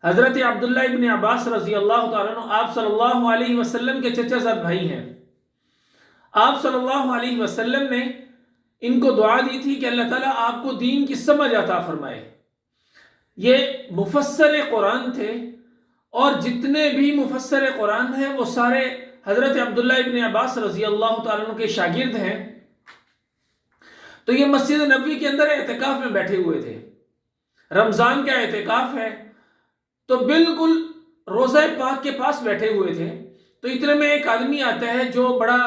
حضرت عبداللہ ابن عباس رضی اللہ تعالیٰ عنہ آپ صلی اللہ علیہ وسلم کے چچا زاد بھائی ہیں۔ آپ صلی اللہ علیہ وسلم نے ان کو دعا دی تھی کہ اللہ تعالیٰ آپ کو دین کی سمجھ عطا فرمائے۔ یہ مفسر قرآن تھے، اور جتنے بھی مفسر قرآن ہیں وہ سارے حضرت عبداللہ ابن عباس رضی اللہ تعالیٰ عنہ کے شاگرد ہیں۔ تو یہ مسجد نبوی کے اندر اعتکاف میں بیٹھے ہوئے تھے، رمضان کا اعتکاف ہے، تو بالکل روضہ پاک کے پاس بیٹھے ہوئے تھے۔ تو اتنے میں ایک آدمی آتا ہے جو بڑا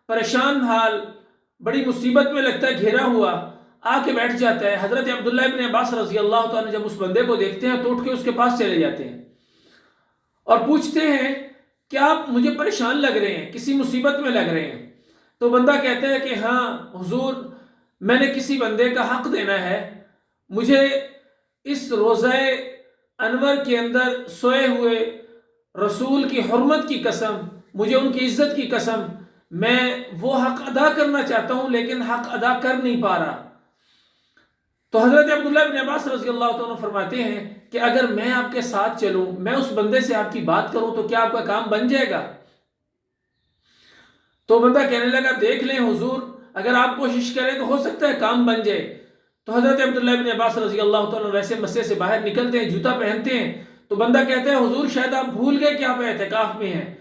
پریشان حال، بڑی مصیبت میں لگتا ہے گھیرا ہوا، آ کے بیٹھ جاتا ہے۔ حضرت عبداللہ ابن عباس رضی اللہ تعالیٰ جب اس بندے کو دیکھتے ہیں تو اٹھ کے اس کے پاس چلے جاتے ہیں اور پوچھتے ہیں کہ آپ مجھے پریشان لگ رہے ہیں، کسی مصیبت میں لگ رہے ہیں۔ تو بندہ کہتا ہے کہ ہاں حضور، میں نے کسی بندے کا حق دینا ہے، مجھے اس روضہ انور کے اندر سوئے ہوئے رسول کی حرمت کی قسم، مجھے ان کی عزت کی قسم، میں وہ حق ادا کرنا چاہتا ہوں لیکن حق ادا کر نہیں پا رہا۔ تو حضرت عبداللہ بن عباس رضی اللہ عنہ فرماتے ہیں کہ اگر میں آپ کے ساتھ چلوں، میں اس بندے سے آپ کی بات کروں تو کیا آپ کا کام بن جائے گا؟ تو بندہ کہنے لگا دیکھ لیں حضور، اگر آپ کوشش کریں تو ہو سکتا ہے کام بن جائے۔ تو حضرت عبداللہ بن عباس رضی اللہ تعالیٰ ویسے مسجد سے باہر نکلتے ہیں، جوتا پہنتے ہیں، تو بندہ کہتا ہے حضور شاید آپ بھول گئے کہ آپ اعتکاف میں ہیں۔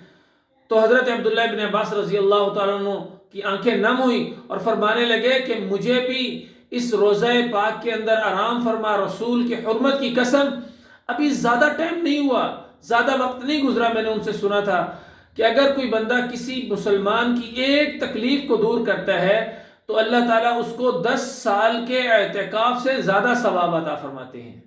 تو حضرت عبداللہ بن عباس رضی اللہ تعالیٰ عنہ کی آنکھیں نم ہوئی اور فرمانے لگے کہ مجھے بھی اس روضہ پاک کے اندر آرام فرما رسول کی حرمت کی قسم، ابھی زیادہ ٹائم نہیں ہوا، زیادہ وقت نہیں گزرا، میں نے ان سے سنا تھا کہ اگر کوئی بندہ کسی مسلمان کی ایک تکلیف کو دور کرتا ہے تو اللہ تعالیٰ اس کو 10 سال کے اعتکاف سے زیادہ ثواب عطا فرماتے ہیں۔